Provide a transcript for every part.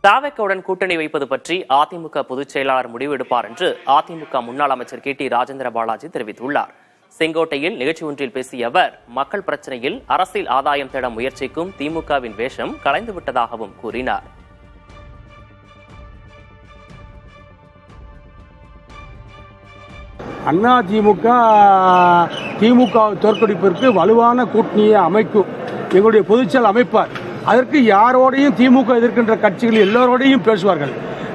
தாவேக்காவுடன் கூட்டணி வைப்பது பற்றி அதிமுக பொதுச் செயலாளர் முடிவெடுப்பார் என்று அதிமுக முன்னாள் அமைச்சர் கே டி ராஜேந்திர பாலாஜி தெரிவித்துள்ளார். செங்கோட்டையில் நிகழ்ச்சி ஒன்றில் பேசிய அவர், மக்கள் பிரச்சனையில் அரசியல் ஆதாயம் தேட முயற்சிக்கும் திமுகவின் வேஷம் கலைந்துவிட்டதாகவும் கூறினார். அதிமுக திமுக தோற்கடிப்பிற்கு வலுவான கூட்டணியை அமைக்கும், எங்களுடைய பொதுச்செயல் அமைப்பார். அதற்கு யாரோடையும் திமுக எதிர்க்கின்ற கட்சிகள் எல்லோரோடையும் பேசுவார்கள்.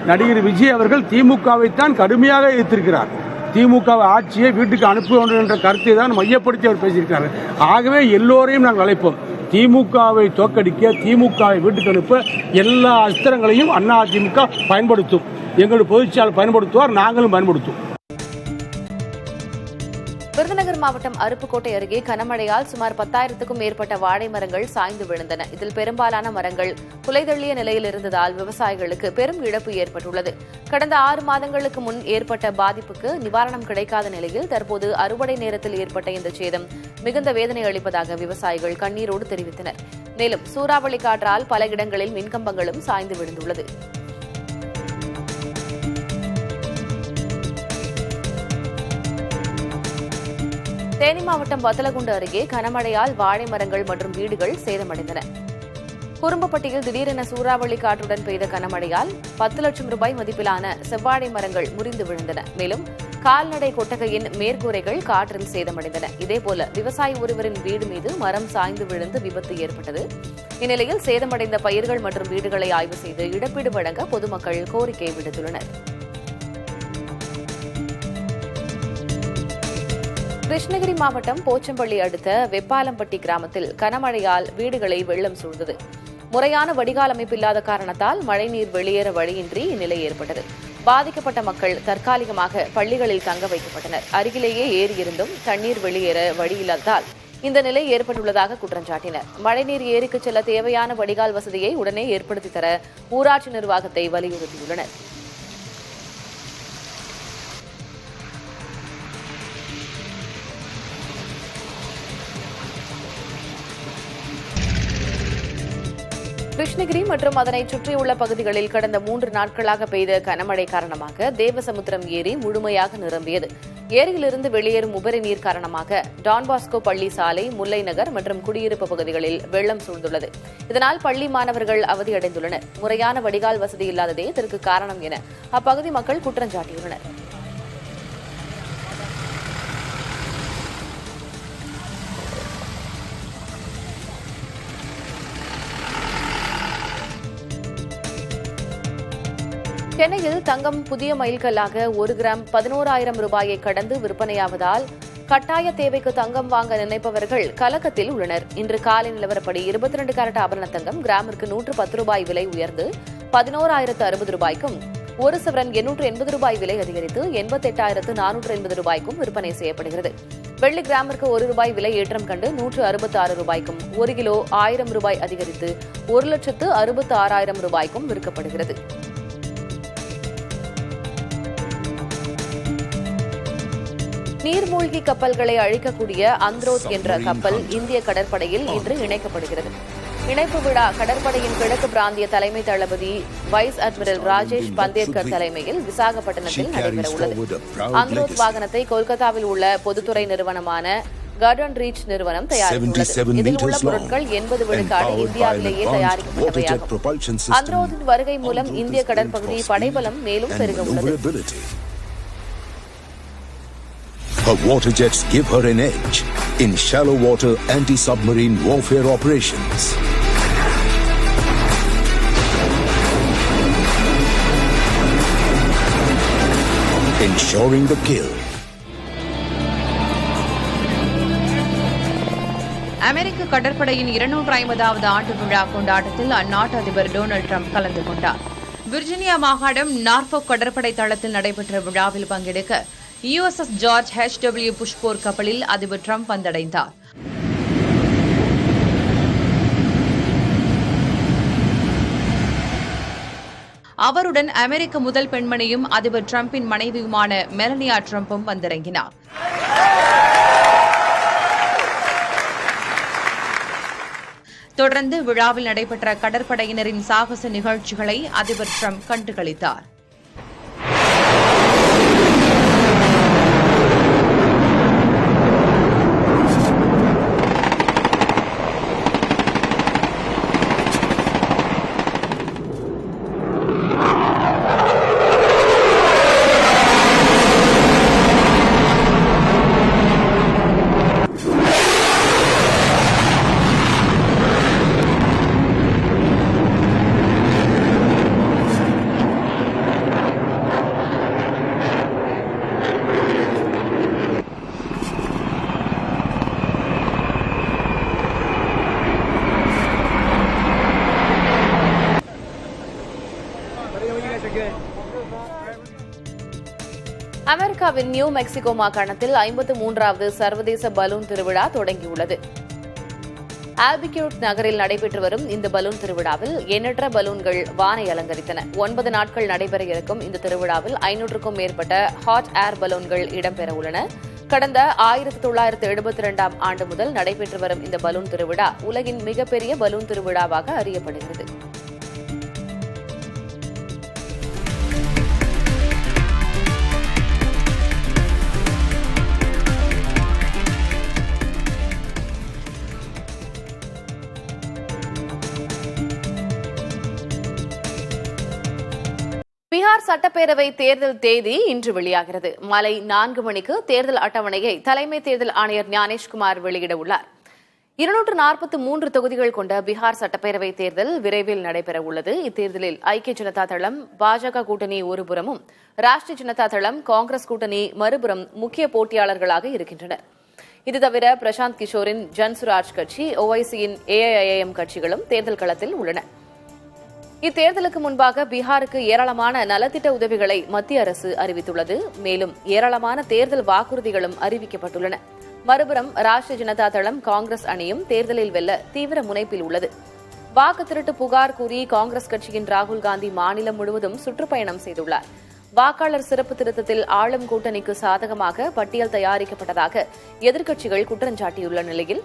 நடிகர் விஜய் அவர்கள் திமுகவைத்தான் கடுமையாக எதிர்த்திருக்கிறார். திமுக ஆட்சியை வீட்டுக்கு அனுப்ப வேண்டும் என்ற கருத்தை தான் மையப்படுத்தி அவர் பேசியிருக்கிறார். ஆகவே எல்லோரையும் நாங்கள் அழைப்போம். திமுகவை தோற்கடிக்க, திமுகவை வீட்டுக்கு அனுப்ப எல்லா அஸ்திரங்களையும் அதிமுக பயன்படுத்தும். எங்களுடைய பொதுச்செயலாளர் பயன்படுத்துவார், நாங்களும் பயன்படுத்துவோம். விருதுநகர் மாவட்டம் அருப்புக்கோட்டை அருகே கனமழையால் சுமார் 10,000க்கும் மேற்பட்ட வாழை மரங்கள் சாய்ந்து விழுந்தன. இதில் பெரும்பாலான மரங்கள் குலைதள்ளிய நிலையில் இருந்ததால் விவசாயிகளுக்கு பெரும் இழப்பு ஏற்பட்டுள்ளது. கடந்த 6 மாதங்களுக்கு முன் ஏற்பட்ட பாதிப்புக்கு நிவாரணம் கிடைக்காத நிலையில் தற்போது அறுவடை நேரத்தில் ஏற்பட்ட இந்த சேதம் மிகுந்த வேதனை அளிப்பதாக விவசாயிகள் கண்ணீரோடு தெரிவித்தனர். மேலும் சூறாவளி காற்றால் பல இடங்களில் மின்கம்பங்களும் சாய்ந்து விழுந்துள்ளது. தேனி மாவட்டம் வத்தலகுண்டு அருகே கனமழையால் வாழை மரங்கள் மற்றும் வீடுகள் சேதமடைந்தன. குறும்பப்பட்டியில் திடீரென சூறாவளி காற்றுடன் பெய்த கனமழையால் 10 லட்சம் ரூபாய் மதிப்பிலான செவ்வாழை மரங்கள் முறிந்து விழுந்தன. மேலும் கால்நடை கொட்டகையின் மேற்கூரைகள் காற்றில் சேதமடைந்தன. இதேபோல விவசாயி ஒருவரின் வீடு மீது மரம் சாய்ந்து விழுந்து விபத்து ஏற்பட்டது. இந்நிலையில் சேதமடைந்த பயிர்கள் மற்றும் வீடுகளை ஆய்வு செய்து இழப்பீடு வழங்க பொதுமக்கள் கோரிக்கை விடுத்துள்ளனர். கிருஷ்ணகிரி மாவட்டம் போச்சம்பள்ளி அடுத்த வெப்பாலம்பட்டி கிராமத்தில் கனமழையால் வீடுகளை வெள்ளம் சூழ்ந்தது. முறையான வடிகால் அமைப்பு இல்லாத காரணத்தால் மழைநீர் வெளியேற வழியின்றி இந்நிலை ஏற்பட்டது. பாதிக்கப்பட்ட மக்கள் தற்காலிகமாக பள்ளிகளில் தங்க வைக்கப்பட்டனர். அருகிலேயே ஏரி இருந்தும் தண்ணீர் வெளியேற வழி இல்லாததால் இந்த நிலை ஏற்பட்டுள்ளதாக குற்றம் சாட்டினர். மழைநீர் ஏரிக்கு செல்ல தேவையான வடிகால் வசதியை உடனே ஏற்படுத்தி தர ஊராட்சி நிர்வாகத்தை வலியுறுத்தியுள்ளனர். கிருஷ்ணகிரி மற்றும் அதனை சுற்றியுள்ள பகுதிகளில் கடந்த 3 நாட்களாக பெய்த கனமழை காரணமாக தேவசமுத்திரம் ஏரி முழுமையாக நிரம்பியது. ஏரியிலிருந்து வெளியேறும் உபரி நீர் காரணமாக டான்பாஸ்கோ பள்ளி சாலை, முல்லை நகர் மற்றும் குடியிருப்பு பகுதிகளில் வெள்ளம் சூழ்ந்துள்ளது. இதனால் பள்ளி மாணவர்கள் அவதியடைந்துள்ளனர். முறையான வடிகால் வசதி இல்லாததே இதற்கு காரணம் என அப்பகுதி மக்கள் குற்றம் சாட்டியுள்ளனர். சென்னையில் தங்கம் புதிய மைல்கல்லாக 1 கிராம் 11,000 ரூபாயை கடந்து விற்பனையாவதால் கட்டாய தேவைக்கு தங்கம் வாங்க நினைப்பவர்கள் கலக்கத்தில் உள்ளனர். இன்று காலை நிலவரப்படி 22 கேரட் ஆபரண தங்கம் கிராமிற்கு 110 ரூபாய் விலை உயர்ந்து 11,060 ரூபாய்க்கும், 1 சவரன் 880 ரூபாய் விலை அதிகரித்து 88,480 ரூபாய்க்கும் விற்பனை செய்யப்படுகிறது. வெள்ளி கிராமிற்கு 1 ரூபாய் விலை ஏற்றம் கண்டு 166 ரூபாய்க்கும், 1 கிலோ 1000 ரூபாய் அதிகரித்து 1,66,000 ரூபாய்க்கும் விற்கப்படுகிறது. நீர்மூழ்கி கப்பல்களை அழிக்கக்கூடிய அந்த்ரோத் என்ற கப்பல் இந்திய கடற்படையில் இன்று இணைக்கப்படுகிறது. இணைப்பு விழா கடற்படையின் கிழக்கு பிராந்திய தலைமை தளபதி வைஸ் அட்மிரல் ராஜேஷ் பந்தேர்கர் தலைமையில் விசாகப்பட்டினத்தில் நடைபெறவுள்ளது. அந்த்ரோத் வாகனத்தை கொல்கத்தாவில் உள்ள பொதுத்துறை நிறுவனமான கார்டன் ரீச் நிறுவனம் தயாரித்துள்ளது. இதில் உள்ள பொருட்கள் 80 விழுக்காடு இந்தியாவிலேயே தயாரிக்கப்பட்டவையாகும். அந்த்ரோத்தின் வருகை மூலம் இந்திய கடற்பகுதி படைபலம் மேலும் பெருக உள்ளது. Her water jets give her an edge in shallow water anti-submarine warfare operations. Ensuring the kill. அமெரிக்க கடற்படையின் 250வது ஆண்டு விழா கொண்டாட்டத்தில் அந்நாட்டு அதிபர் டொனால்டு டிரம்ப் கலந்து கொண்டார். விர்ஜீனியா மாகாணம் நார்ஃபோக் கடற்படை தளத்தில் நடைபெற்ற விழாவில் பங்கெடுக்க USS ஜார்ஜ் H.W. புஷ் போர் கப்பலில் அதிபர் டிரம்ப் வந்தடைந்தார். அவருடன் அமெரிக்க முதல் பெண்மணியும் அதிபர் டிரம்பின் மனைவியுமான மெலனியா டிரம்பும் வந்திறங்கினார். தொடர்ந்து விழாவில் நடைபெற்ற கடற்படையினரின் சாகச நிகழ்ச்சிகளை அதிபர் டிரம்ப் கண்டுகளித்தார். அமெரிக்காவின் நியூ மெக்சிகோ மாகாணத்தில் 53வது சர்வதேச பலூன் திருவிழா தொடங்கியுள்ளது. ஆல்பிக்யூர்க் நகரில் நடைபெற்று வரும் இந்த பலூன் திருவிழாவில் எண்ணற்ற பலூன்கள் வானை அலங்கரித்தன. 9 நாட்கள் நடைபெற இருக்கும் இந்த திருவிழாவில் 500க்கும் மேற்பட்ட ஹாட் ஏர் பலூன்கள் இடம்பெற உள்ளன. கடந்த 1972ஆம் ஆண்டு முதல் நடைபெற்று வரும் இந்த பலூன் திருவிழா உலகின் மிகப்பெரிய பலூன் திருவிழாவாக அறியப்படுகிறது. பீகார் சட்டப்பேரவை தேர்தல் தேதி இன்று வெளியாகிறது. மாலை 4 மணிக்கு தேர்தல் அட்டவணையை தலைமை தேர்தல் ஆணையர் ஞானேஷ்குமார் வெளியிட உள்ளார். 243 தொகுதிகள் கொண்ட பீகார் சட்டப்பேரவை தேர்தல் விரைவில் நடைபெற உள்ளது. இத்தேர்தலில் ஐக்கிய ஜனதா தளம், பாஜக கூட்டணி ஒருபுறமும், ராஷ்டிரிய ஜனதா தளம், காங்கிரஸ் கூட்டணி மறுபுறம் முக்கிய போட்டியாளர்களாக இருக்கின்றனர். இது தவிர பிரசாந்த் கிஷோரின் ஜன்சுராஜ் கட்சி, ஓவைசியின் AIIM கட்சிகளும் தேர்தல் களத்தில் உள்ளன. இத்தேர்தலுக்கு முன்பாக பீகாருக்கு ஏராளமான நலத்திட்ட உதவிகளை மத்திய அரசு அறிவித்துள்ளது. மேலும் ஏராளமான தேர்தல் வாக்குறுதிகளும் அறிவிக்கப்பட்டுள்ளன. மறுபுறம் ராஷ்டிரிய ஜனதா தளம், காங்கிரஸ் அணியும் தேர்தலில் வெல்ல தீவிர முனைப்பில் உள்ளது. வாக்கு திருட்டு புகார் கூறி காங்கிரஸ் கட்சியின் ராகுல் காந்தி மாநிலம் முழுவதும் சுற்றுப்பயணம் செய்துள்ளார். வாக்காளர் சிறப்பு திருத்தத்தில் ஆளும் கூட்டணிக்கு சாதகமாக பட்டியல் தயாரிக்கப்பட்டதாக எதிர்க்கட்சிகள் குற்றஞ்சாட்டியுள்ள நிலையில்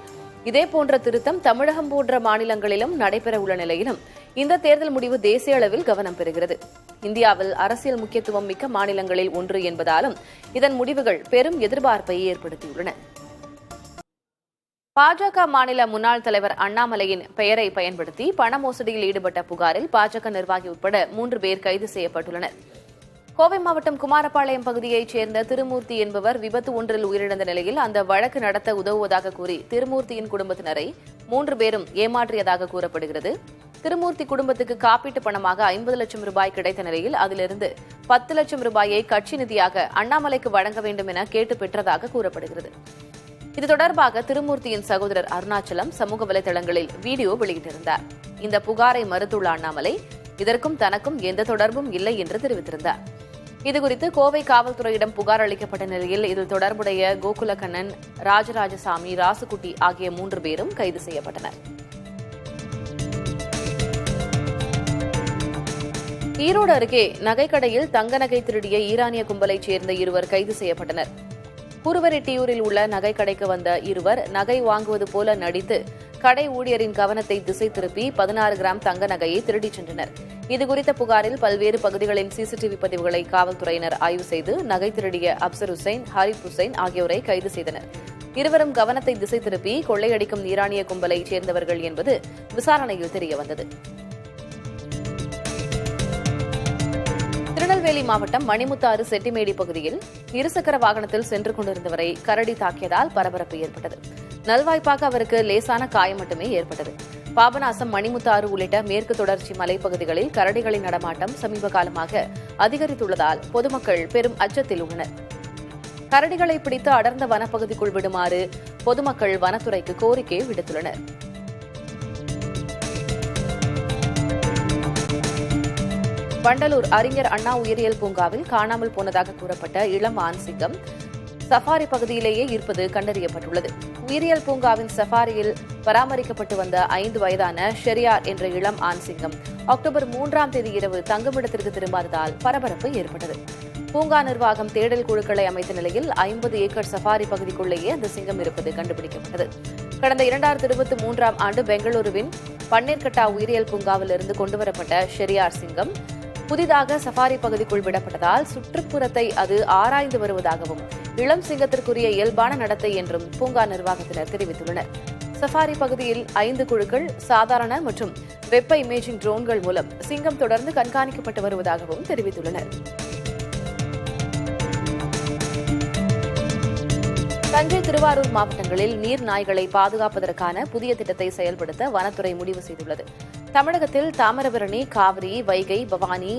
இதேபோன்ற திருத்தம் தமிழகம் போன்ற மாநிலங்களிலும் நடைபெறவுள்ள நிலையிலும் இந்த தேர்தல் முடிவு தேசிய அளவில் கவனம் பெறுகிறது. இந்தியாவில் அரசியல் முக்கியத்துவம் மிக்க மாநிலங்களில் ஒன்று என்பதாலும் இதன் முடிவுகள் பெரும் எதிர்பார்ப்பை ஏற்படுத்தியுள்ளன. பாஜக மாநில முன்னாள் தலைவர் அண்ணாமலையின் பெயரை பயன்படுத்தி பண மோசடியில் ஈடுபட்ட புகாரில் பாஜக நிர்வாகி உட்பட 3 பேர் கைது செய்யப்பட்டுள்ளனர். கோவை மாவட்டம் குமாரபாளையம் பகுதியைச் சேர்ந்த திருமூர்த்தி என்பவர் விபத்து ஒன்றில் உயிரிழந்த நிலையில் அந்த வழக்கு நடத்த உதவுவதாக கூறி திருமூர்த்தியின் குடும்பத்தினரை 3 பேரும் ஏமாற்றியதாக கூறப்படுகிறது. திருமூர்த்தி குடும்பத்துக்கு காப்பீட்டு பணமாக 50 லட்சம் ரூபாய் கிடைத்த நிலையில் அதிலிருந்து 10 லட்சம் ரூபாயை கட்சி நிதியாக அண்ணாமலைக்கு வழங்க வேண்டும் என கேட்டு பெற்றதாக கூறப்படுகிறது. இது தொடர்பாக திருமூர்த்தியின் சகோதரர் அருணாச்சலம் சமூக வலைதளங்களில் வீடியோ வெளியிட்டிருந்தார். இந்த புகாரை மறுத்துள்ள அண்ணாமலை இதற்கும் தனக்கும் எந்த தொடர்பும் இல்லை என்று தெரிவித்திருந்தார். இதுகுறித்து கோவை காவல்துறையிடம் புகார் அளிக்கப்பட்ட நிலையில் இதில் தொடர்புடைய கோகுலக்கண்ணன், ராஜராஜசாமி, ராசுகுட்டி ஆகிய 3 பேரும் கைது செய்யப்பட்டனர். ஈரோடு அருகே நகைக்கடையில் தங்க நகை திருடிய ஈரானிய கும்பலைச் சேர்ந்த 2 கைது செய்யப்பட்டனர். குருவரெட்டியூரில் உள்ள நகைக்கடைக்கு வந்த 2 நகை வாங்குவது போல நடித்து கடை ஊழியரின் கவனத்தை திசை திருப்பி 16 கிராம் தங்க நகையை திருடிச் சென்றனர். இதுகுறித்த புகாரில் பல்வேறு பகுதிகளின் சிசிடிவி பதிவுகளை காவல்துறையினர் ஆய்வு செய்து நகை திருடிய அப்சர் ஹுசைன், ஹரிப் ஹுசைன் ஆகியோரை கைது செய்தனர். 2 கவனத்தை திசை திருப்பி கொள்ளையடிக்கும் ஈரானிய கும்பலைச் சேர்ந்தவர்கள் என்பது விசாரணையில் தெரியவந்தது. திருநெல்வேலி மாவட்டம் மணிமுத்தாறு செட்டிமேடி பகுதியில் இருசக்கர வாகனத்தில் சென்று கொண்டிருந்தவரை கரடி தாக்கியதால் பரபரப்பு ஏற்பட்டது. நல்வாய்ப்பாக அவருக்கு லேசான காயம் மட்டுமே ஏற்பட்டது. பாபநாசம், மணிமுத்தாறு உள்ளிட்ட மேற்கு தொடர்ச்சி மலைப்பகுதிகளில் கரடிகளின் நடமாட்டம் சமீப காலமாக அதிகரித்துள்ளதால் பொதுமக்கள் பெரும் அச்சத்தில் உள்ளனர். கரடிகளை பிடித்து அடர்ந்த வனப்பகுதிக்குள் விடுமாறு பொதுமக்கள் வனத்துறைக்கு கோரிக்கை விடுத்துள்ளனர். வண்டலூர் அறிஞர் அண்ணா உயிரியல் பூங்காவில் காணாமல் போனதாக கூறப்பட்ட இளம் ஆண் சிங்கம் சஃபாரி பகுதியிலேயே இருப்பது கண்டறியப்பட்டுள்ளது. உயிரியல் பூங்காவின் சஃபாரியில் பராமரிக்கப்பட்டு வந்த 5 வயதான ஷெரியார் என்ற இளம் ஆண் சிங்கம் அக்டோபர் 3ஆம் தேதி இரவு தங்குமிடத்திற்கு திரும்பாததால் பரபரப்பு ஏற்பட்டது. பூங்கா நிர்வாகம் தேடல் குழுக்களை அமைத்த நிலையில் 50 ஏக்கர் சஃபாரி பகுதிக்குள்ளேயே அந்த சிங்கம் இருப்பது கண்டுபிடிக்கப்பட்டது. கடந்த 2023ஆம் ஆண்டு பெங்களூருவின் பன்னீர்கட்டா உயிரியல் பூங்காவிலிருந்து கொண்டுவரப்பட்ட ஷெரியார் சிங்கம் புதிதாக சஃபாரி பகுதிக்குள் விடப்பட்டதால் சுற்றுப்புறத்தை அது ஆராய்ந்து வருவதாகவும் இளம் சிங்கத்திற்குரிய இயல்பான நடத்தை என்றும் பூங்கா நிர்வாகத்தினர் தெரிவித்துள்ளனர். சஃபாரி பகுதியில் 5 குழுக்கள் சாதாரண மற்றும் வெப்ப இமேஜிங் ட்ரோன்கள் மூலம் சிங்கம் தொடர்ந்து கண்காணிக்கப்பட்டு வருவதாகவும் தெரிவித்துள்ளனர். தஞ்சை, திருவாரூர் மாவட்டங்களில் நீர் நாய்களை பாதுகாப்பதற்கான புதிய திட்டத்தை செயல்படுத்த வனத்துறை முடிவு செய்துள்ளது. தமிழகத்தில் தாமிரபரணி, காவிரி, வைகை, பவானி,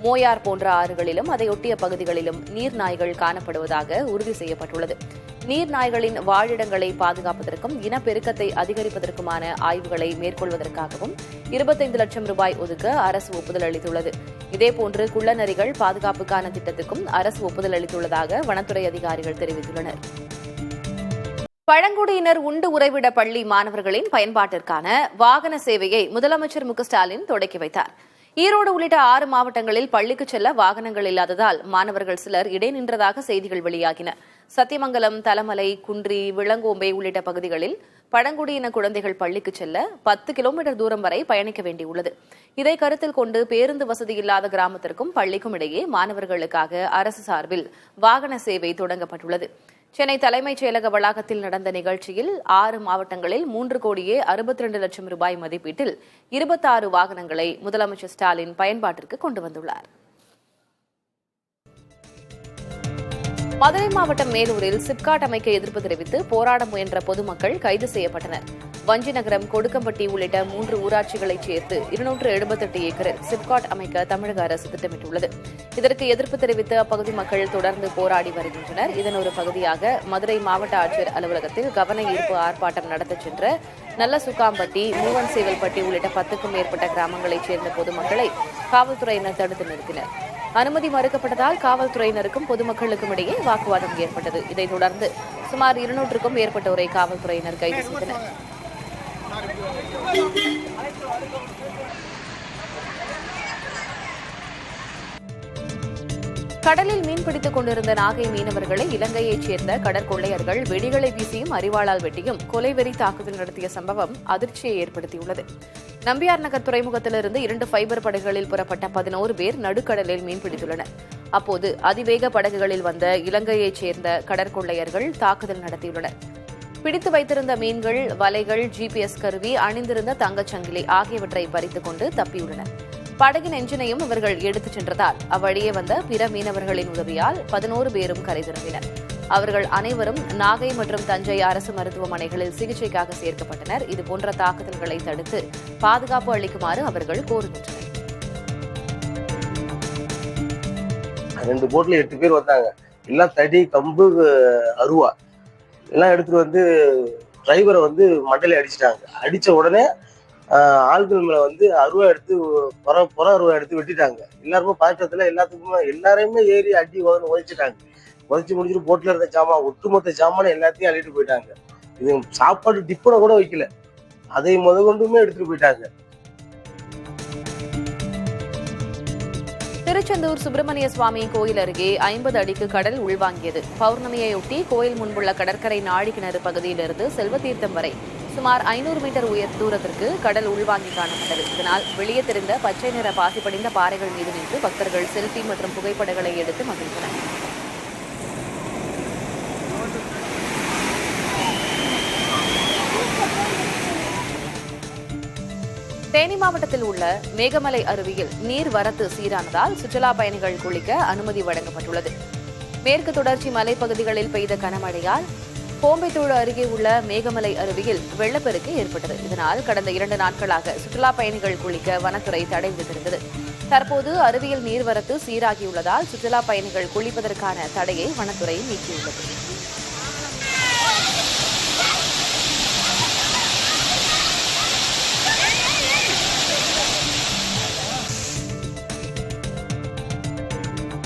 மோயார் போன்ற ஆறுகளிலும் அதையொட்டிய பகுதிகளிலும் நீர் நாய்கள் காணப்படுவதாக உறுதி செய்யப்பட்டுள்ளது. நீர் நாய்களின் வாழிடங்களை பாதுகாப்பதற்கும் இனப்பெருக்கத்தை அதிகரிப்பதற்குமான ஆய்வுகளை மேற்கொள்வதற்காகவும் 25 லட்சம் ரூபாய் ஒதுக்க அரசு ஒப்புதல் அளித்துள்ளது. இதேபோன்று குள்ளநரிகள் பாதுகாப்புக்கான திட்டத்துக்கும் அரசு ஒப்புதல் அளித்துள்ளதாக வனத்துறை அதிகாரிகள் தெரிவித்துள்ளனர். பழங்குடியினர் உண்டு உறைவிட பள்ளி மாணவர்களின் பயன்பாட்டிற்கான வாகன சேவையை முதலமைச்சர் மு.க.ஸ்டாலின் தொடக்கி வைத்தார். ஈரோடு உள்ளிட்ட 6 மாவட்டங்களில் பள்ளிக்கு செல்ல வாகனங்கள் இல்லாததால் மாணவர்கள் சிலர் இடைநின்றதாக செய்திகள் வெளியாகின. சத்தியமங்கலம், தலமலை, குன்றி, விளங்கோம்பை உள்ளிட்ட பகுதிகளில் பழங்குடியின குழந்தைகள் பள்ளிக்கு செல்ல 10 கிலோமீட்டர் தூரம் வரை பயணிக்க வேண்டியுள்ளது. இதை கருத்தில் கொண்டு பேருந்து வசதி இல்லாத கிராமத்திற்கும் பள்ளிக்கும் இடையே மாணவர்களுக்காக அரசு சார்பில் வாகன சேவை தொடங்கப்பட்டுள்ளது. சென்னை தலைமைச் செயலக வளாகத்தில் நடந்த நிகழ்ச்சியில் 6 மாவட்டங்களில் 3,62 லட்சம் ரூபாய் மதிப்பீட்டில் 26 வாகனங்களை முதலமைச்சர் ஸ்டாலின் பயன்பாட்டிற்கு கொண்டு வந்துள்ளார். மதுரை மாவட்டம் மேலூரில் சிப்காட் அமைக்க எதிர்ப்பு தெரிவித்து போராட முயன்ற பொதுமக்கள் கைது செய்யப்பட்டனர். வஞ்சிநகரம், கொடுக்கம்பட்டி உள்ளிட்ட 3 ஊராட்சிகளைச் சேர்த்து 278 ஏக்கரில் சிப்காட் அமைக்க தமிழக அரசு திட்டமிட்டுள்ளது. இதற்கு எதிர்ப்பு தெரிவித்து அப்பகுதி மக்கள் தொடர்ந்து போராடி வருகின்றனர். இதன் ஒரு பகுதியாக மதுரை மாவட்ட ஆட்சியர் அலுவலகத்தில் கவன ஈர்ப்பு ஆர்ப்பாட்டம் நடத்தச் சென்ற நல்லசுக்காம்பட்டி, மூவன்சேவல்பட்டி உள்ளிட்ட 10க்கும் மேற்பட்ட கிராமங்களைச் சேர்ந்த பொதுமக்களை காவல்துறையினர் தடுத்து நிறுத்தினர். அனுமதி மறுக்கப்பட்டதால் காவல்துறையினருக்கும் பொதுமக்களுக்கும் இடையே வாக்குவாதம் ஏற்பட்டது. இதைத் தொடர்ந்து சுமார் 200க்கும் மேற்பட்டோரை காவல்துறையினர் கைது செய்தனர். கடலில் மீன்பிடித்துக் கொண்டிருந்த நாகை மீனவர்களை இலங்கையைச் சேர்ந்த கடற்கொள்ளையர்கள் வெடிகளை வீசியும் அரிவாளால் வெட்டியும் கொலைவெறி தாக்குதல் நடத்திய சம்பவம் அதிர்ச்சியை ஏற்படுத்தியுள்ளது. நம்பியார் நகர் துறைமுகத்திலிருந்து 2 ஃபைபர் படகுகளில் புறப்பட்ட 11 பேர் நடுக்கடலில் மீன்பிடித்துள்ளனர். அப்போது அதிவேக படகுகளில் வந்த இலங்கையைச் சேர்ந்த கடற்கொள்ளையர்கள் தாக்குதல் நடத்தியுள்ளனர். பிடித்து வைத்திருந்த மீன்கள், வலைகள், ஜிபிஎஸ் கருவி, அணிந்திருந்த தங்கச்சங்கிலி ஆகியவற்றை பறித்துக் கொண்டு தப்பியுள்ளனர். படகின் எஞ்சினையும் இவர்கள் எடுத்துச் சென்றதால் அவ்வழியே வந்த பிற மீனவர்களின் உதவியால் 11 பேரும் கரை திரும்பினர். அவர்கள் அனைவரும் நாகை மற்றும் தஞ்சை அரசு மருத்துவமனைகளில் சிகிச்சைக்காக சேர்க்கப்பட்டனர். இதுபோன்ற தாக்குதல்களை தடுத்து பாதுகாப்பு அளிக்குமாறு அவர்கள் கோருகின்றனர். 2 போட்ல 8 பேர் வந்தாங்க. எல்லாம் தடி, கம்பு, அருவா எல்லாம் எடுத்துட்டு வந்து டிரைவரை வந்து மண்டையில அடிச்சிட்டாங்க. அடிச்ச உடனே ஆள்கள் மேல வந்து அருவா எடுத்து புற அருவா எடுத்து வெட்டிட்டாங்க. எல்லாருமே பதற்றத்துல எல்லாரையுமே ஏறி அடி உதைச்சிட்டாங்க. உதைச்சு முடிச்சுட்டு போட்ல இருந்த சாமான், ஒட்டுமொத்த சாமான எல்லாத்தையும் அள்ளிட்டு போயிட்டாங்க. இது சாப்பாடு டிப்பனை கூட வைக்கல, அதை கொண்டுமே எடுத்துட்டு போயிட்டாங்க. திருச்செந்தூர் சுப்பிரமணிய சுவாமி கோயில் அருகே 50 அடிக்கு கடல் உள்வாங்கியது. பௌர்ணமியையொட்டி கோயில் முன்புள்ள கடற்கரை நாழிக்கிணறு பகுதியிலிருந்து செல்வத்தீர்த்தம் வரை சுமார் 500 மீட்டர் தூரத்திற்கு கடல் உள்வாங்கி காணப்பட்டது. இதனால் வெளியே தெரிந்த பச்சை நிற பாசி படிந்த பாறைகள் மீது நின்று பக்தர்கள் செல்ஃபி மற்றும் புகைப்படங்களை எடுத்து மகிழ்ந்தனர். தேனி மாவட்டத்தில் உள்ள மேகமலை அருவியில் நீர் வரத்து சீரானதால் சுற்றுலா பயணிகள் குளிக்க அனுமதி வழங்கப்பட்டுள்ளது. மேற்கு தொடர்ச்சி மலைப்பகுதிகளில் பெய்த கனமழையால் கோம்பைத்தூடு அருகே உள்ள மேகமலை அருவியில் வெள்ளப்பெருக்கு ஏற்பட்டது. இதனால் கடந்த 2 நாட்களாக சுற்றுலா பயணிகள் குளிக்க வனத்துறை தடை விதித்திருந்தது. தற்போது அருவியில் நீர்வரத்து சீராகியுள்ளதால் சுற்றுலா பயணிகள் குளிப்பதற்கான தடையை வனத்துறை நீக்கியுள்ளது.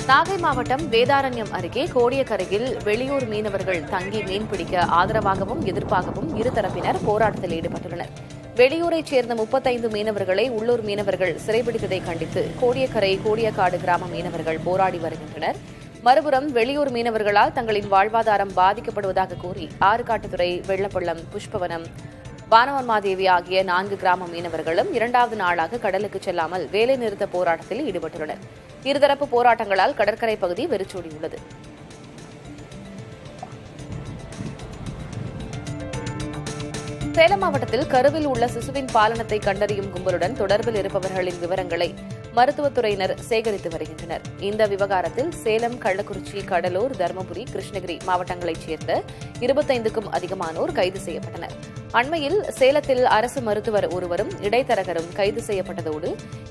நாகை மாவட்டம் வேதாரண்யம் அருகே கோடியக்கரையில் வெளியூர் மீனவர்கள் தங்கி மீன்பிடிக்க ஆதரவாகவும் எதிர்ப்பாகவும் இருதரப்பினர் போராட்டத்தில் ஈடுபட்டுள்ளனர். வெளியூரைச் சேர்ந்த 35 மீனவர்களை உள்ளூர் மீனவர்கள் சிறைபிடித்ததை கண்டித்து கோடியக்கரை, கோடியக்காடு கிராம மீனவர்கள் போராடி வருகின்றனர். மறுபுறம் வெளியூர் மீனவர்களால் தங்களின் வாழ்வாதாரம் பாதிக்கப்படுவதாக கூறி ஆறுகாட்டுத்துறை, வெள்ளப்பள்ளம், புஷ்பவனம், வானவன்மாதேவி ஆகிய 4 கிராம மீனவர்களும் 2வது நாளாக கடலுக்கு செல்லாமல் வேலைநிறுத்த போராட்டத்தில் ஈடுபட்டுள்ளனர். இருதரப்பு போராட்டங்களால் கடற்கரை பகுதி வெறிச்சோடியுள்ளது. சேலம் மாவட்டத்தில் கருவில் உள்ள சிசுவின் பாலனத்தை கண்டறியும் கும்பலுடன் தொடர்பில் இருப்பவர்களின் விவரங்களை மருத்துவத்துறையினர் சேகரித்து வருகின்றனர். இந்த விவகாரத்தில் சேலம், கள்ளக்குறிச்சி, கடலூர், தருமபுரி, கிருஷ்ணகிரி மாவட்டங்களைச் சேர்ந்த 25க்கும் அதிகமானோர் கைது செய்யப்பட்டனர். அண்மையில் சேலத்தில் அரசு மருத்துவர் ஒருவரும் இடைத்தரகரும் கைது செய்யப்பட்டதோடு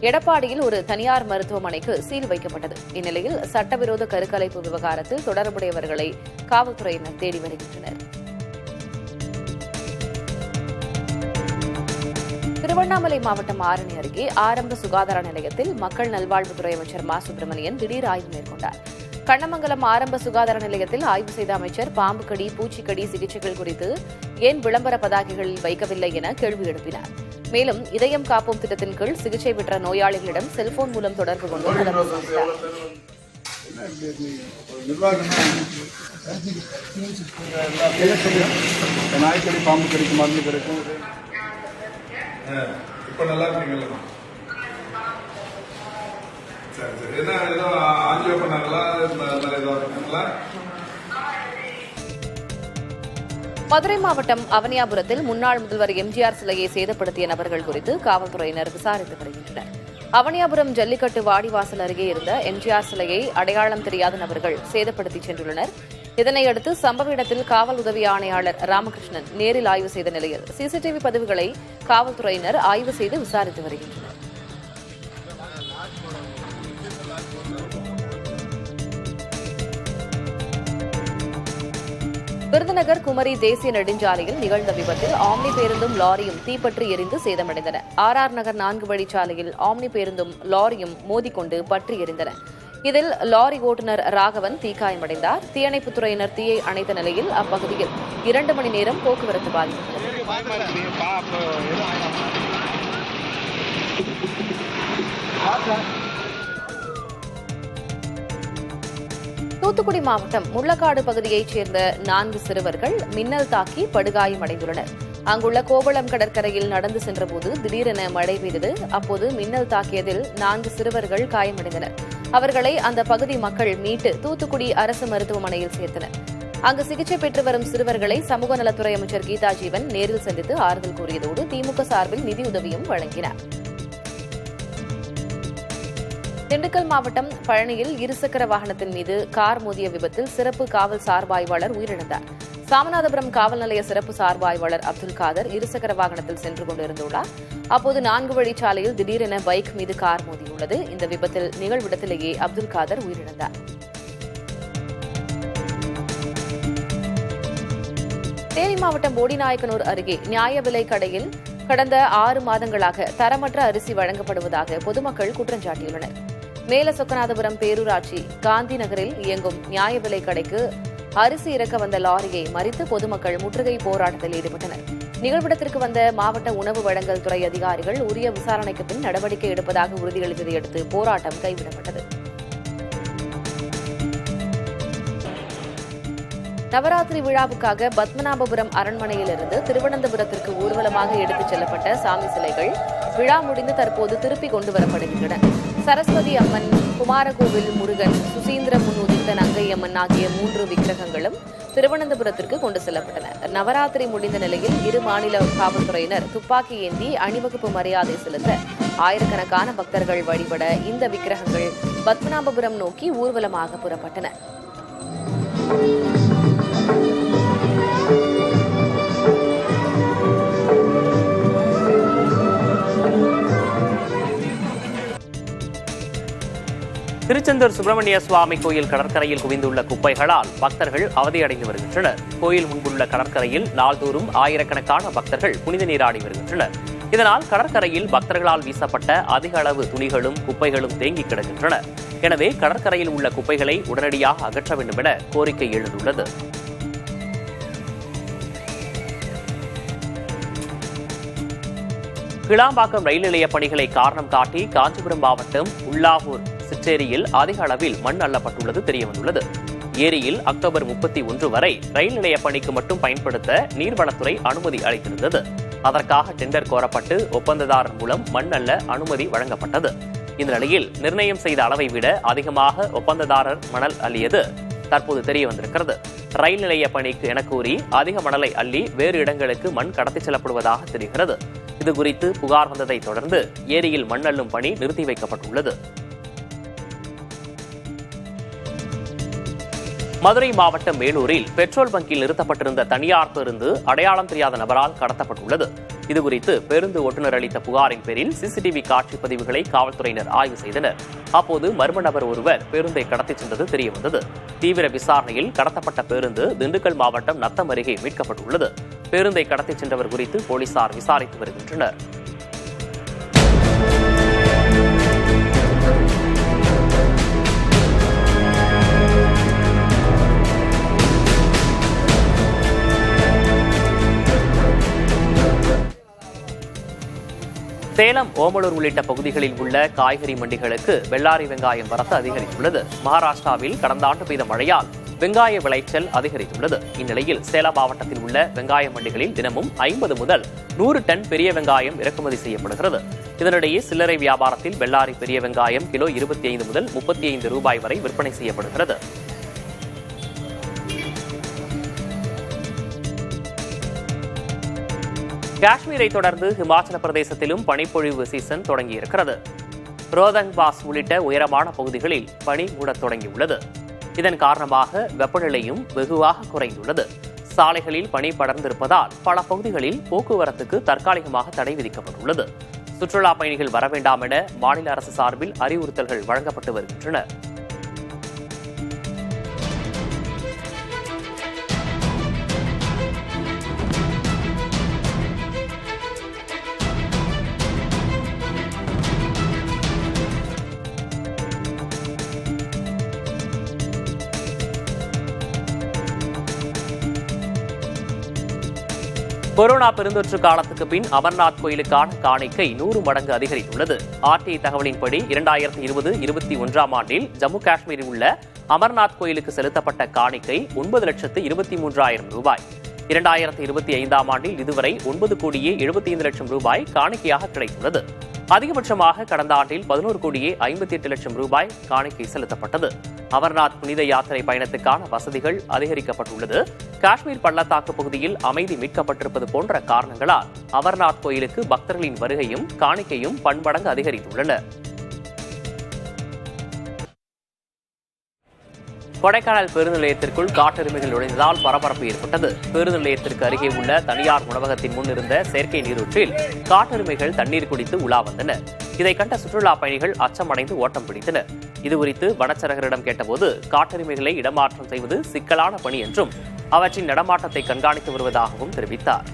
எடப்பாடியில் ஒரு தனியார் மருத்துவமனைக்கு சீல் வைக்கப்பட்டது. இந்நிலையில் சட்டவிரோத கருக்கலைப்பு விவகாரத்தில் தொடர்புடையவர்களை காவல்துறையினர் தேடி வருகின்றனர். திருவண்ணாமலை மாவட்டம் ஆரணி அருகே ஆரம்ப சுகாதார நிலையத்தில் மக்கள் நல்வாழ்வுத்துறை அமைச்சர் மா. சுப்பிரமணியன் திடீர் ஆய்வு மேற்கொண்டார். கண்ணமங்கலம் ஆரம்ப சுகாதார நிலையத்தில் ஆய்வு செய்த அமைச்சர் பாம்புக்கடி, பூச்சிக்கடி சிகிச்சைகள் குறித்து ஏன் விளம்பர பதாகைகளில் வைக்கவில்லை என கேள்வி எழுப்பினார். மேலும் இதயம் காப்போம் திட்டத்தின் கீழ் சிகிச்சை பெற்ற நோயாளிகளிடம் செல்போன் மூலம் தொடர்பு கொண்டு நலம் விசாரித்தார். நாய்க்கடி, பாம்பு கடிக்கு மருந்து கிடைக்கும். இப்ப நல்லா இருக்கீங்களா? சரி சரி. என்ன ஏதோ ஆஞ்சியோ பண்ணாங்களா? ஏதோ இருக்குங்களா? மதுரை மாவட்டம் அவனியாபுரத்தில் முன்னாள் முதல்வர் எம்ஜிஆர் சிலையை சேதப்படுத்திய நபர்கள் குறித்து காவல்துறையினர் விசாரித்து வருகின்றனர். அவனியாபுரம் ஜல்லிக்கட்டு வாடிவாசல் அருகே இருந்த எம்ஜிஆர் சிலையை அடையாளம் தெரியாத நபர்கள் சேதப்படுத்தி சென்றுள்ளனர். இதனையடுத்து சம்பவ இடத்தில் காவல் உதவி ஆணையாளர் ராமகிருஷ்ணன் நேரில் ஆய்வு செய்த நிலையில் சிசிடிவி பதிவுகளை காவல்துறையினர் ஆய்வு செய்து விசாரித்து வருகின்றனர். விருதுநகர் குமரி தேசிய நெடுஞ்சாலையில் நிகழ்ந்த விபத்தில் ஆம்னி பேருந்தும் லாரியும் தீப்பற்றி எரிந்து சேதமடைந்தன. ஆர்ஆர் நகர் 4 வழிச்சாலையில் ஆம்னி பேருந்தும் லாரியும் மோதிக்கொண்டு பற்றி எரிந்தன. இதில் லாரி ஓட்டுநர் ராகவன் தீக்காயமடைந்தார். தீயணைப்புத்துறையினர் தீயை அணைத்த நிலையில் அப்பகுதியில் 2 மணி நேரம் போக்குவரத்து பாதிக்கப்பட்டது. தூத்துக்குடி மாவட்டம் முள்ளக்காடு பகுதியைச் சேர்ந்த 4 சிறுவர்கள் மின்னல் தாக்கி படுகாயமடைந்துள்ளனர். அங்குள்ள கோவளம் கடற்கரையில் நடந்து சென்றபோது திடீரென மழை பெய்தது. அப்போது மின்னல் தாக்கியதில் 4 சிறுவர்கள் காயமடைந்தனர். அவர்களை அந்த பகுதி மக்கள் மீட்டு தூத்துக்குடி அரசு மருத்துவமனையில் சேர்த்தனர். அங்கு சிகிச்சை பெற்று வரும் சிறுவர்களை சமூக நலத்துறை அமைச்சர் கீதா ஜீவன் நேரில் சந்தித்து ஆறுதல் கூறியதோடு திமுக சார்பில் நிதியுதவியும் வழங்கினார். திண்டுக்கல் மாவட்டம் பழனியில் இருசக்கர வாகனத்தின் மீது கார் மோதிய விபத்தில் சிறப்பு காவல் சார்பு ஆய்வாளர் உயிரிழந்தார். சாமநாதபுரம் காவல் நிலைய சிறப்பு சார்பு ஆய்வாளர் அப்துல் காதர் இருசக்கர வாகனத்தில் சென்று கொண்டிருந்துள்ளார். அப்போது 4 வழிச்சாலையில் திடீரென பைக் மீது கார் மோதியுள்ளது. இந்த விபத்தில் நிகழ்விடத்திலேயே அப்துல் காதர் உயிரிழந்தார். தேனி மாவட்டம் போடிநாயக்கனூர் அருகே நியாய விலை கடையில் கடந்த 6 மாதங்களாக தரமற்ற அரிசி வழங்கப்படுவதாக பொதுமக்கள் குற்றம் சாட்டியுள்ளனர். மேலசொக்கநாதபுரம் பேரூராட்சி காந்தி நகரில் இயங்கும் நியாய விலை கடைக்கு அரிசி இறக்க வந்த லாரியை மறித்து பொதுமக்கள் முற்றுகை போராட்டத்தில் ஈடுபட்டனர். நிகழ்விடத்திற்கு வந்த மாவட்ட உணவு வழங்கல் துறை அதிகாரிகள் உரிய விசாரணைக்கு பின் நடவடிக்கை எடுப்பதாக உறுதியளித்ததை அடுத்து போராட்டம் கைவிடப்பட்டது. நவராத்திரி விழாவுக்காக பத்மநாபபுரம் அரண்மனையிலிருந்து திருவனந்தபுரத்திற்கு ஊர்வலமாக எடுத்துச் செல்லப்பட்ட சாமி சிலைகள் விழா முடிந்து தற்போது திருப்பிக் கொண்டுவரப்படுகின்றன. சரஸ்வதி அம்மன், குமாரகோவில் முருகன், சுசீந்திர முன் உதித்த நங்கை அம்மன் ஆகிய 3 விக்கிரகங்களும் திருவனந்தபுரத்திற்கு கொண்டு செல்லப்பட்டன. நவராத்திரி முடிந்த நிலையில் இரு மாநில காவல்துறையினர் துப்பாக்கி ஏந்தி அணிவகுப்பு மரியாதை செலுத்த ஆயிரக்கணக்கான பக்தர்கள் வழிபட இந்த விக்கிரகங்கள் பத்மநாபபுரம் நோக்கி ஊர்வலமாக புறப்பட்டன. திருச்செந்தூர் சுப்பிரமணிய சுவாமி கோயில் கடற்கரையில் குவிந்துள்ள குப்பைகளால் பக்தர்கள் அவதியடைந்து வருகின்றனர். கோயில் முன்புள்ள கடற்கரையில் நாள்தோறும் ஆயிரக்கணக்கான பக்தர்கள் புனித நீராடி வருகின்றனர். இதனால் கடற்கரையில் பக்தர்களால் வீசப்பட்ட அதிக அளவு துணிகளும் குப்பைகளும் தேங்கி கிடக்கின்றன. எனவே கடற்கரையில் உள்ள குப்பைகளை உடனடியாக அகற்ற வேண்டும் என கோரிக்கை எழுந்துள்ளது. கிளாம்பாக்கம் ரயில் நிலைய பணிகளை காரணம் காட்டி காஞ்சிபுரம் மாவட்டம் உள்ளாவூர் சிற்றேரியில் அதிக அளவில் மண் அள்ளப்பட்டுள்ளது தெரியவந்துள்ளது. ஏரியில் அக்டோபர் 31 வரை ரயில் நிலைய பணிக்கு மட்டும் பயன்படுத்த நீர்வளத்துறை அனுமதி அளித்திருந்தது. அதற்காக டெண்டர் கோரப்பட்டு ஒப்பந்ததாரர் மூலம் மண் அள்ள அனுமதி வழங்கப்பட்டது. இந்த நிலையில் நிர்ணயம் செய்த அளவை விட அதிகமாக ஒப்பந்ததாரர் மணல் அள்ளியது தற்போது தெரிய வந்திருக்கிறது. ரயில் நிலைய பணிக்கு என கூறி அதிக மணலை அள்ளி வேறு இடங்களுக்கு மண் கடத்திச் செல்லப்படுவதாக தெரிகிறது. இதுகுறித்து புகார் வந்ததை தொடர்ந்து ஏரியில் மண் அள்ளும் பணி நிறுத்தி வைக்கப்பட்டுள்ளது. மதுரை மாவட்டம் மேலூரில் பெட்ரோல் பங்கில் நிறுத்தப்பட்டிருந்த தனியார் பேருந்து அடையாளம் தெரியாத நபரால் கடத்தப்பட்டுள்ளது. இதுகுறித்து பேருந்து ஓட்டுநர் அளித்த புகாரின் பேரில் சிசிடிவி காட்சி பதிவுகளை காவல்துறையினர் ஆய்வு செய்தனர். அப்போது மர்ம நபர் ஒருவர் பேருந்தை கடத்திச் சென்றது தெரியவந்தது. தீவிர விசாரணையில் கடத்தப்பட்ட பேருந்து திண்டுக்கல் மாவட்டம் நத்தம் அருகே மீட்கப்பட்டுள்ளது. பேருந்தை கடத்திச் சென்றவர் குறித்து போலீசார் விசாரித்து வருகின்றனர். சேலம், ஓமலூர் உள்ளிட்ட பகுதிகளில் உள்ள காய்கறி மண்டிகளுக்கு வெள்ளாரி வெங்காயம் வரத்து அதிகரித்துள்ளது. மகாராஷ்டிராவில் கடந்த ஆண்டு பெய்த மழையால் வெங்காய விளைச்சல் அதிகரித்துள்ளது. இந்நிலையில் சேலம் மாவட்டத்தில் உள்ள வெங்காய மண்டிகளில் தினமும் 50 முதல் 100 டன் பெரிய வெங்காயம் இறக்குமதி செய்யப்படுகிறது. இதனிடையே சில்லறை வியாபாரத்தில் வெள்ளாரி பெரிய வெங்காயம் கிலோ 25 முதல் 35 ரூபாய் வரை விற்பனை செய்யப்படுகிறது. காஷ்மீரை தொடர்ந்து ஹிமாச்சல பிரதேசத்திலும் பனிப்பொழிவு சீசன் தொடங்கியிருக்கிறது. ரோதங் பாஸ் உள்ளிட்ட உயரமான பகுதிகளில் பனி மூடத் தொடங்கியுள்ளது. இதன் காரணமாக வெப்பநிலையும் வெகுவாக குறைந்துள்ளது. சாலைகளில் பனி படர்ந்திருப்பதால் பல பகுதிகளில் போக்குவரத்துக்கு தற்காலிகமாக தடை விதிக்கப்பட்டுள்ளது. சுற்றுலா பயணிகள் வர வேண்டாம் என மாநில அரசு சார்பில் அறிவுறுத்தல்கள் வழங்கப்பட்டு வருகின்றன. கொரோனா பெருந்தொற்று காலத்துக்கு பின் அமர்நாத் கோயிலுக்கான காணிக்கை 100 மடங்கு அதிகரித்துள்ளது. ஆர்டிஐ தகவலின்படி 2020-21 ஆண்டில் ஜம்மு காஷ்மீரில் உள்ள அமர்நாத் கோயிலுக்கு செலுத்தப்பட்ட காணிக்கை 9,23,000 ரூபாய். 2025 ஆண்டில் இதுவரை 9,75,00,000 ரூபாய் காணிக்கையாக கிடைத்துள்ளது. அதிகபட்சமாக கடந்த ஆண்டில் 11,58,00,000 ரூபாய் காணிக்கை செலுத்தப்பட்டது. அமர்நாத் புனித யாத்திரை பயணத்துக்கான வசதிகள் அதிகரிக்கப்பட்டுள்ளது. காஷ்மீர் பள்ளத்தாக்கு பகுதியில் அமைதி மீட்கப்பட்டிருப்பது போன்ற காரணங்களால் அமர்நாத் கோயிலுக்கு பக்தர்களின் வருகையும் காணிக்கையும் பன்மடங்கு அதிகரித்துள்ளன. கொடைக்கானல் பேருந்து நிலையத்திற்குள் காட்டெருமைகள் நுழைந்ததால் பரபரப்பு ஏற்பட்டது. பேருந்து நிலையத்திற்கு அருகே உள்ள தனியார் உணவகத்தின் முன் இருந்த செயற்கை நீரூற்றில் காட்டெருமைகள் தண்ணீர் குடித்து உலா வந்தன. இதை கண்ட சுற்றுலா பயணிகள் அச்சமடைந்து ஓட்டம் பிடித்தனர். இதுகுறித்து வனச்சரகரிடம் கேட்டபோது காட்டெருமைகளை இடமாற்றம் செய்வது சிக்கலான பணி என்றும் அவற்றின் நடமாட்டத்தை கண்காணித்து வருவதாகவும் தெரிவித்தார்.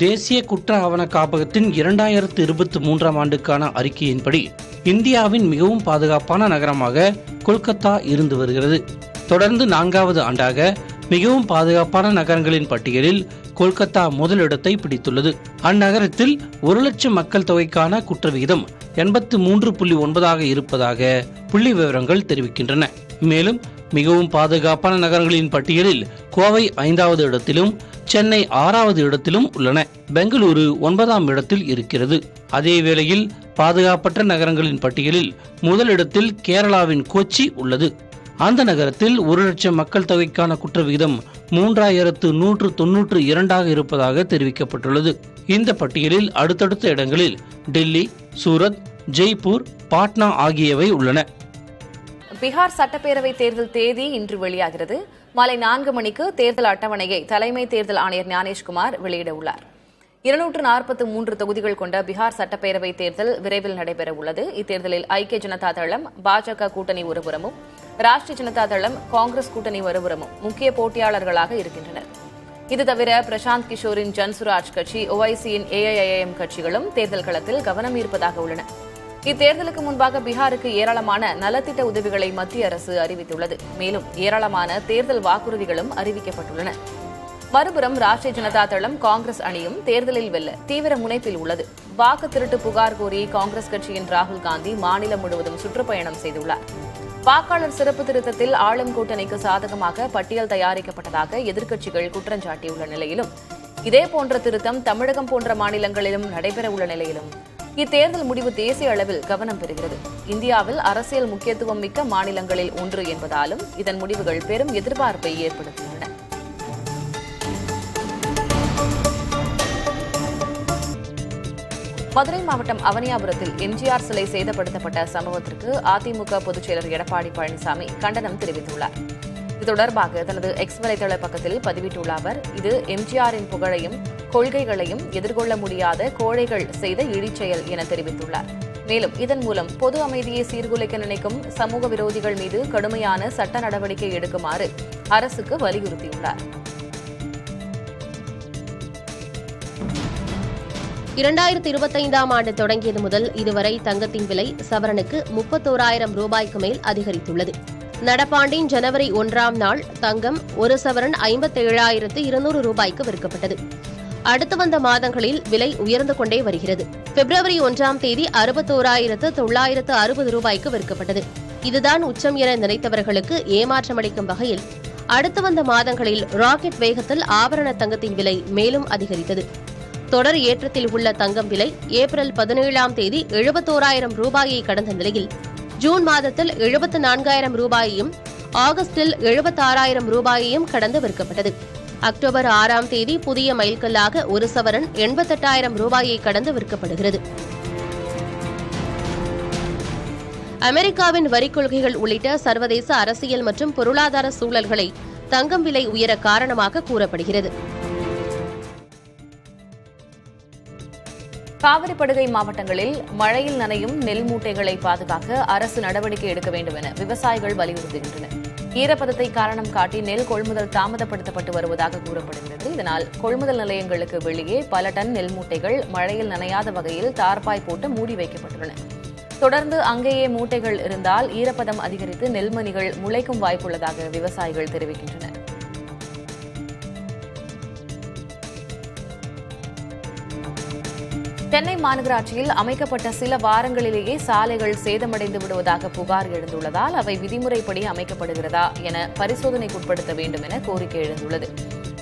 தேசிய குற்ற ஆவண காப்பகத்தின் 2023 ஆண்டுக்கான அறிக்கையின்படி இந்தியாவின் மிகவும் பாதுகாப்பான நகரமாக கொல்கத்தா இருந்து வருகிறது. தொடர்ந்து 4வது ஆண்டாக மிகவும் பாதுகாப்பான நகரங்களின் பட்டியலில் கொல்கத்தா முதலிடத்தை பிடித்துள்ளது. அந்நகரத்தில் 1,00,000 மக்கள் தொகைக்கான குற்ற விகிதம் 83.9 இருப்பதாக புள்ளி விவரங்கள் தெரிவிக்கின்றன. மேலும் மிகவும் பாதுகாப்பான நகரங்களின் பட்டியலில் கோவை 5வது இடத்திலும் சென்னை 6வது இடத்திலும் உள்ளன. பெங்களூரு 9ஆம் இடத்தில் இருக்கிறது. அதே வேளையில் பாதுகாப்பற்ற நகரங்களின் பட்டியலில் முதலிடத்தில் கேரளாவின் கொச்சி உள்ளது. அந்த நகரத்தில் 1,00,000 மக்கள் தொகைக்கான குற்ற விகிதம் 3,192 இருப்பதாக தெரிவிக்கப்பட்டுள்ளது. இந்த பட்டியலில் அடுத்தடுத்த இடங்களில் டெல்லி, சூரத், ஜெய்ப்பூர், பாட்னா ஆகியவை உள்ளன. பீகார் சட்டப்பேரவை தேர்தல் தேதி இன்று வெளியாகிறது. மாலை 4 மணிக்கு தேர்தல் அட்டவணையை தலைமை தேர்தல் ஆணையர் ஞானேஷ்குமார் வெளியிட உள்ளார். 243 தொகுதிகள் கொண்ட பீகார் சட்டப்பேரவை தேர்தல் விரைவில் நடைபெற உள்ளது. இத்தேர்தலில் ஐக்கிய ஜனதா தளம், பாஜக கூட்டணி ஒருபுறமும், ராஷ்டிரிய ஜனதா தளம், காங்கிரஸ் கூட்டணி ஒருபுறமும் முக்கிய போட்டியாளர்களாக இருக்கின்றனர். இது தவிர பிரசாந்த் கிஷோரின் ஜன்சுராஜ் கட்சி, OICயின் AIIM கட்சிகளும் தேர்தல் களத்தில் கவனம் ஈர்ப்பதாக உள்ளன. இத்தேர்தலுக்கு முன்பாக பீகாருக்கு ஏராளமான நலத்திட்ட உதவிகளை மத்திய அரசு அறிவித்துள்ளது. மேலும் ஏராளமான தேர்தல் வாக்குறுதிகளும் அறிவிக்கப்பட்டுள்ளன. மறுபுறம் ராஷ்டிரிய ஜனதா தளம் காங்கிரஸ் அணியும் தேர்தலில் வெல்ல தீவிர முனைப்பில் உள்ளது. வாக்கு திருட்டு புகார் கோரி காங்கிரஸ் கட்சியின் ராகுல் காந்தி மாநிலம் முழுவதும் சுற்றுப்பயணம் செய்துள்ளார். வாக்காளர் சிறப்பு திருத்தத்தில் ஆளும் கூட்டணிக்கு சாதகமாக பட்டியல் தயாரிக்கப்பட்டதாக எதிர்க்கட்சிகள் குற்றம் சாட்டியுள்ள நிலையிலும் இதேபோன்ற திருத்தம் தமிழகம் போன்ற மாநிலங்களிலும் நடைபெறவுள்ள நிலையிலும் இத்தேர்தல் முடிவு தேசிய அளவில் கவனம் பெறுகிறது. இந்தியாவில் அரசியல் முக்கியத்துவம் மிக்க மாநிலங்களில் ஒன்று என்பதாலும் இதன் முடிவுகள் பெரும் எதிர்பார்ப்பை ஏற்படுத்தியுள்ளன. மதுரை மாவட்டம் அவனியாபுரத்தில் எம்ஜிஆர் சிலை சேதப்படுத்தப்பட்ட சம்பவத்திற்கு அதிமுக பொதுச் செயலர் எடப்பாடி பழனிசாமி கண்டனம் தெரிவித்துள்ளார். இது தொடர்பாக தனது எக்ஸ் வலைதள பக்கத்தில் பதிவிட்டுள்ள அவர், இது எம்ஜிஆரின் புகழையும் கொள்கைகளையும் எதிர்கொள்ள முடியாத கோழைகள் செய்த இழிச்செயல் என தெரிவித்துள்ளார். மேலும் இதன் மூலம் பொது அமைதியை சீர்குலைக்க நினைக்கும் சமூக விரோதிகள் மீது கடுமையான சட்ட நடவடிக்கை எடுக்குமாறு அரசுக்கு வலியுறுத்தியுள்ளார். 2025ஆம் ஆண்டு தொடங்கியது முதல் இதுவரை தங்கத்தின் விலை சவரனுக்கு 31,000 ரூபாய்க்கு மேல் அதிகரித்துள்ளது. நடப்பாண்டின் ஜனவரி 1ஆம் நாள் தங்கம் ஒரு சவரன் 57,200 ரூபாய்க்கு விற்கப்பட்டது. அடுத்து வந்த மாதங்களில் விலை உயர்ந்து கொண்டே வருகிறது. பிப்ரவரி 1ஆம் தேதி 61,960 ரூபாய்க்கு விற்கப்பட்டது. இதுதான் உச்சம் என நினைத்தவர்களுக்கு ஏமாற்றமளிக்கும் வகையில் அடுத்து வந்த மாதங்களில் ராக்கெட் வேகத்தில் ஆபரண தங்கத்தின் விலை மேலும் அதிகரித்தது. தொடர் ஏற்றத்தில் உள்ள தங்கம் விலை ஏப்ரல் 17ஆம் தேதி 71,000 ரூபாயை கடந்த நிலையில் ஜூன் மாதத்தில் 74,000 ரூபாயையும் ஆகஸ்டில் 76,000 ரூபாயையும் கடந்து விற்கப்பட்டது. அக்டோபர் 6ஆம் தேதி புதிய மைல்கல்லாக ஒரு சவரன் 88,000 ரூபாயை கடந்து விற்கப்படுகிறது. அமெரிக்காவின் வரிக் கொள்கைகள் உள்ளிட்ட சர்வதேச அரசியல் மற்றும் பொருளாதார சூழல்களை தங்கம் விலை உயர காரணமாக கூறப்படுகிறது. காவிரி படுகை மாவட்டங்களில் மழையில் நனையும் நெல் மூட்டைகளை பாதுகாக்க அரசு நடவடிக்கை எடுக்க வேண்டும் என விவசாயிகள் வலியுறுத்துகின்றனர். ஈரப்பதத்தை காரணம் காட்டி நெல் கொள்முதல் தாமதப்படுத்தப்பட்டு வருவதாக கூறப்படுகிறது. இதனால் கொள்முதல் நிலையங்களுக்கு வெளியே பல டன் நெல் மூட்டைகள் மழையில் நனையாத வகையில் தார்பாய் போட்டு மூடி வைக்கப்பட்டுள்ளன. தொடர்ந்து அங்கேயே மூட்டைகள் இருந்தால் ஈரப்பதம் அதிகரித்து நெல்மணிகள் முளைக்கும் வாய்ப்புள்ளதாக விவசாயிகள் தெரிவிக்கின்றனர். சென்னை மாநகராட்சியில் அமைக்கப்பட்ட சில வாரங்களிலேயே சாலைகள் சேதமடைந்து விடுவதாக புகார் எழுந்துள்ளதால் அவை விதிமுறைப்படி அமைக்கப்படுகிறதா என பரிசோதனைக்குட்படுத்த வேண்டும் என கோரிக்கை எழுந்துள்ளது.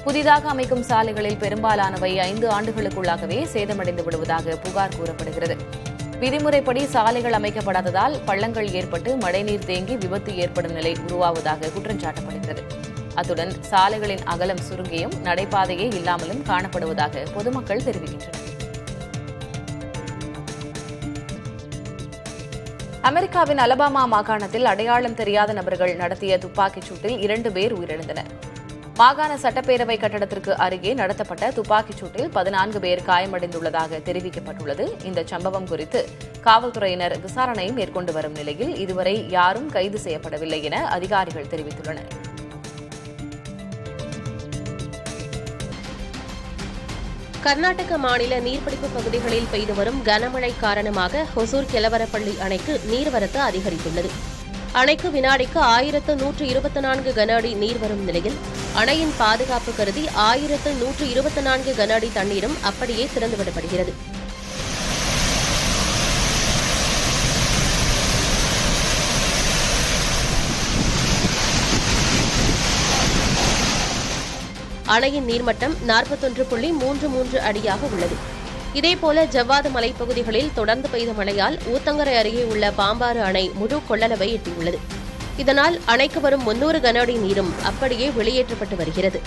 புதிதாக அமைக்கும் சாலைகளில் பெரும்பாலானவை 5 ஆண்டுகளுக்குள்ளாகவே சேதமடைந்து விடுவதாக புகார் கூறப்படுகிறது. விதிமுறைப்படி சாலைகள் அமைக்கப்படாததால் பள்ளங்கள் ஏற்பட்டு மழைநீர் தேங்கி விபத்து ஏற்படும் நிலை உருவாவதாக குற்றம் சாட்டப்படுகிறது. அத்துடன் சாலைகளின் அகலம் சுருங்கியும் நடைபாதையே இல்லாமலும் காணப்படுவதாக பொதுமக்கள் தெரிவிக்கின்றனர். அமெரிக்காவின் அலபாமா மாகாணத்தில் அடையாளம் தெரியாத நபர்கள் நடத்திய துப்பாக்கிச் சூட்டில் 2 பேர் உயிரிழந்தனர். மாகாண சட்டப்பேரவை கட்டடத்திற்கு அருகே நடத்தப்பட்ட துப்பாக்கிச் சூட்டில் 14 பேர் காயமடைந்துள்ளதாக தெரிவிக்கப்பட்டுள்ளது. இந்த சம்பவம் குறித்து காவல்துறையினர் விசாரணை மேற்கொண்டு வரும் நிலையில் இதுவரை யாரும் கைது செய்யப்படவில்லை என அதிகாரிகள் தெரிவித்துள்ளனர். கர்நாடக மாநில நீர்பிடிப்பு பகுதிகளில் பெய்து வரும் கனமழை காரணமாக ஹொசூர் கெலவரப்பள்ளி அணைக்கு நீர்வரத்து அதிகரித்துள்ளது. அணைக்கு வினாடிக்கு 1,124 கன அடி நீர் வரும் நிலையில் அணையின் பாதுகாப்பு கருதி 1,124 கன அடி தண்ணீரும் அப்படியே திறந்துவிடப்படுகிறது. அணையின் நீர்மட்டம் 41.33 அடியாக உள்ளது. இதேபோல ஜவ்வாது மலைப்பகுதிகளில் தொடர்ந்து பெய்த மழையால் ஊத்தங்கரை அருகே உள்ள பாம்பாறு அணை முழு கொள்ளளவை எட்டியுள்ளது. இதனால் அணைக்கு வரும் 300 கன அடி நீரும் அப்படியே வெளியேற்றப்பட்டு வருகிறது.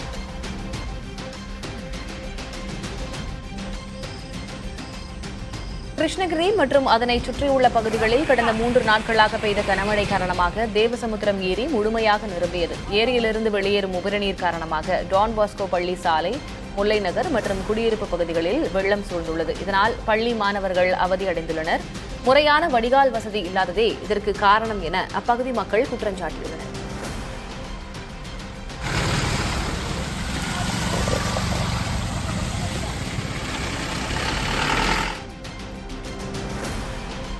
கிருஷ்ணகிரி மற்றும் அதனை சுற்றியுள்ள பகுதிகளில் கடந்த 3 நாட்களாக பெய்த கனமழை காரணமாக தேவசமுத்திரம் ஏரி முழுமையாக நிரம்பியது. ஏரியிலிருந்து வெளியேறும் உபரிநீர் காரணமாக டான் பாஸ்கோ பள்ளி சாலை, முல்லை நகர் மற்றும் குடியிருப்பு பகுதிகளில் வெள்ளம் சூழ்ந்துள்ளது. இதனால் பள்ளி மாணவர்கள் அவதியடைந்துள்ளனர். முறையான வடிகால் வசதி இல்லாததே இதற்கு காரணம் என அப்பகுதி மக்கள் குற்றம் சாட்டியுள்ளனர்.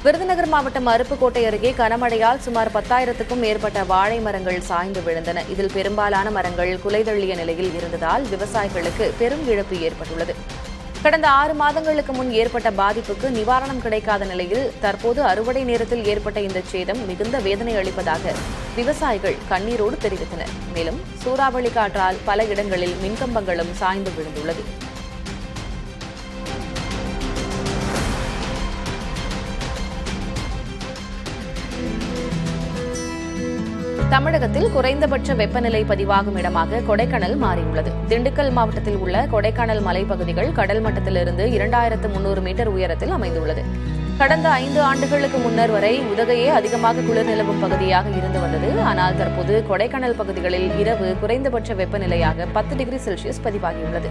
விருதுநகர் மாவட்டம் அருப்புக்கோட்டை அருகே கனமழையால் சுமார் 10,000க்கும் மேற்பட்ட வாழை மரங்கள் சாய்ந்து விழுந்தன. இதில் பெரும்பாலான மரங்கள் குலைதள்ளிய நிலையில் இருந்ததால் விவசாயிகளுக்கு பெரும் இழப்பு ஏற்பட்டுள்ளது. கடந்த 6 மாதங்களுக்கு முன் ஏற்பட்ட பாதிப்புக்கு நிவாரணம் கிடைக்காத நிலையில் தற்போது அறுவடை நேரத்தில் ஏற்பட்ட இந்த சேதம் மிகுந்த வேதனை அளிப்பதாக விவசாயிகள் கண்ணீரோடு தெரிவித்தனர். மேலும் சூறாவளி காற்றால் பல இடங்களில் மின்கம்பங்களும் சாய்ந்து விழுந்துள்ளது. தமிழகத்தில் குறைந்தபட்ச வெப்பநிலை பதிவாகும் இடமாக கொடைக்கானல் மாறியுள்ளது. திண்டுக்கல் மாவட்டத்தில் உள்ள கொடைக்கானல் மலைப்பகுதிகள் கடல் மட்டத்திலிருந்து 2300 மீட்டர் உயரத்தில் அமைந்துள்ளது. கடந்த 5 ஆண்டுகளுக்கு முன்னர் வரை உதகையே அதிகமாக குளிர் நிலவும் பகுதியாக இருந்து வந்தது. ஆனால் தற்போது கொடைக்கானல் பகுதிகளில் இரவு குறைந்தபட்ச வெப்பநிலையாக 10 டிகிரி செல்சியஸ் பதிவாகியுள்ளது.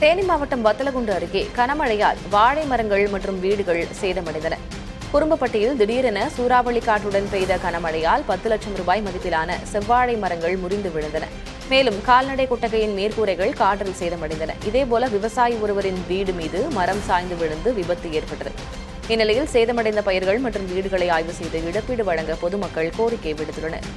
தேனி மாவட்டம் வத்தலகுண்டு அருகே கனமழையால் வாழை மரங்கள் மற்றும் வீடுகள் சேதமடைந்தன. குறும்பப்பட்டியில் திடீரென சூறாவளி காற்றுடன் பெய்த கனமழையால் 10 லட்சம் ரூபாய் மதிப்பிலான செவ்வாழை மரங்கள் முறிந்து விழுந்தன. மேலும் கால்நடை கொட்டகையின் மேற்கூரைகள் காற்றில் சேதமடைந்தன. இதேபோல விவசாயி ஒருவரின் வீடு மீது மரம் சாய்ந்து விழுந்து விபத்து ஏற்பட்டது. இந்நிலையில் சேதமடைந்த பயிர்கள் மற்றும் வீடுகளை ஆய்வு செய்து இழப்பீடு வழங்க பொதுமக்கள் கோரிக்கை விடுத்துள்ளனர்.